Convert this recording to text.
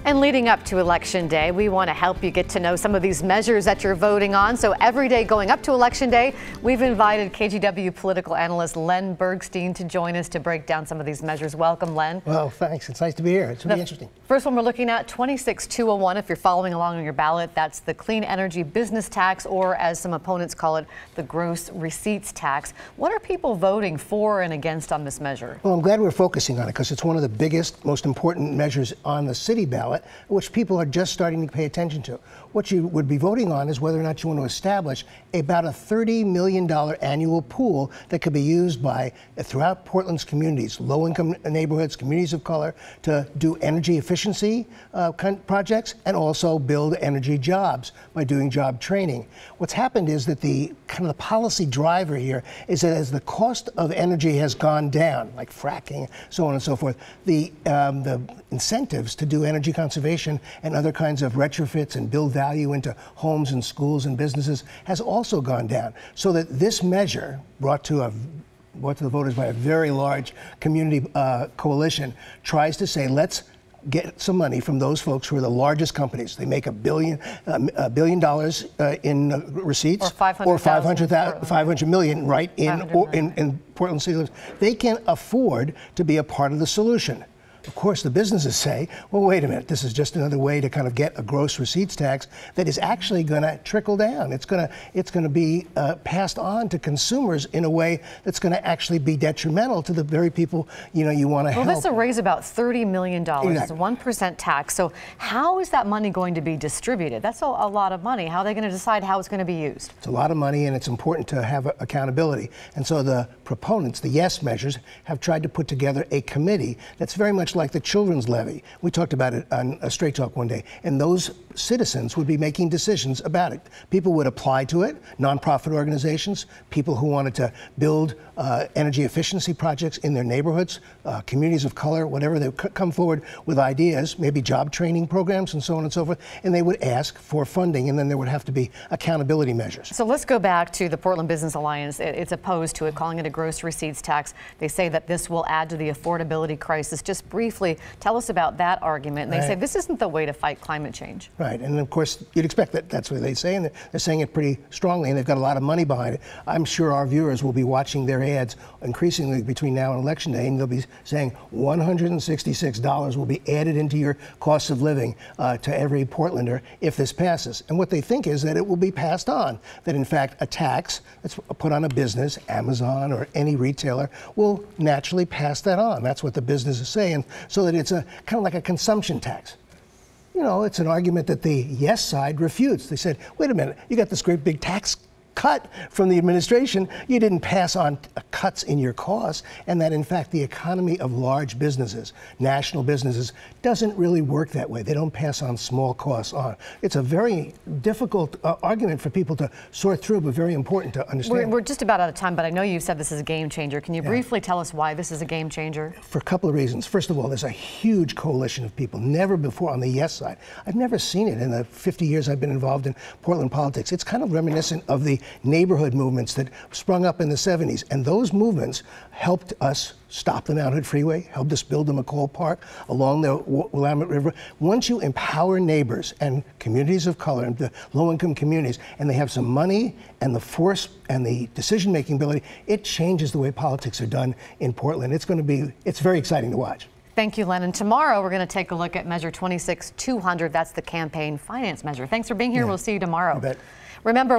And leading up to Election Day, we want to help you get to know some of these measures that you're voting on. So every day going up to Election Day, we've invited KGW political analyst Len Bergstein to join us to break down some of these measures. Welcome, Len. Well, thanks. It's nice to be here. It's really interesting. First one we're looking at, 26201. If you're following along on your ballot, that's the clean energy business tax, or as some opponents call it, the gross receipts tax. What are people voting for and against on this measure? Well, I'm glad we're focusing on it because it's one of the biggest, most important measures on the city ballot, which people are just starting to pay attention to. What you would be voting on is whether or not you want to establish about a $30 million annual pool that could be used by throughout Portland's communities, low-income neighborhoods, communities of color, to do energy efficiency projects and also build energy jobs by doing job training. What's happened is that the kind of the policy driver here is that as the cost of energy has gone down, like fracking, so on and so forth, the incentives to do energy conservation and other kinds of retrofits and build value into homes and schools and businesses has also gone down. So that this measure, brought to the voters by a very large community coalition, tries to say, let's get some money from those folks who are the largest companies. They make $1 billion in receipts, or 500 million, right, in Portland City limits. They can afford to be a part of the solution. Of course, the businesses say, well, wait a minute, this is just another way to kind of get a gross receipts tax that is actually going to trickle down. It's going to be passed on to consumers in a way that's going to actually be detrimental to the very people you want to help. Well, this will raise about $30 million. Exactly. It's a 1% tax. So how is that money going to be distributed? That's a lot of money. How are they going to decide how it's going to be used? It's a lot of money, and it's important to have accountability. And so the proponents, the yes measures, have tried to put together a committee that's very much like the children's levy. We talked about it on a Straight Talk one day, and those citizens would be making decisions about it. People would apply to it, nonprofit organizations, people who wanted to build energy efficiency projects in their neighborhoods, communities of color, whatever. They would come forward with ideas, maybe job training programs and so on and so forth, and they would ask for funding, and then there would have to be accountability measures. So let's go back to the Portland Business Alliance. It's opposed to it, calling it a gross receipts tax. They say that this will add to the affordability crisis. Just briefly, tell us about that argument. And they say this isn't the way to fight climate change. Right, and of course, you'd expect that that's what they say, and they're saying it pretty strongly, and they've got a lot of money behind it. I'm sure our viewers will be watching their ads increasingly between now and Election Day, and they'll be saying $166 will be added into your cost of living to every Portlander if this passes. And what they think is that it will be passed on, that in fact a tax that's put on a business, Amazon or any retailer, will naturally pass that on. That's what the business is saying, so that it's a kind of like a consumption tax. It's an argument that the yes side refutes. They said, wait a minute, you got this great big tax cut from the administration. You didn't pass on cuts in your costs, and that in fact the economy of large businesses, national businesses, doesn't really work that way. They don't pass on small costs on. It's a very difficult argument for people to sort through, but very important to understand. We're just about out of time, but I know you said this is a game changer. Can you briefly tell us why this is a game changer? For a couple of reasons. First of all, there's a huge coalition of people, never before on the yes side. I've never seen it in the 50 years I've been involved in Portland politics. It's kind of reminiscent of the neighborhood movements that sprung up in the 70s. And those movements helped us stop the Mount Hood Freeway, helped us build the McCall Park along the Willamette River. Once you empower neighbors and communities of color and the low-income communities, and they have some money and the force and the decision-making ability, it changes the way politics are done in Portland. It's very exciting to watch. Thank you, Len. And tomorrow we're going to take a look at Measure 26200. That's the campaign finance measure. Thanks for being here. We'll see you tomorrow. You bet. Remember,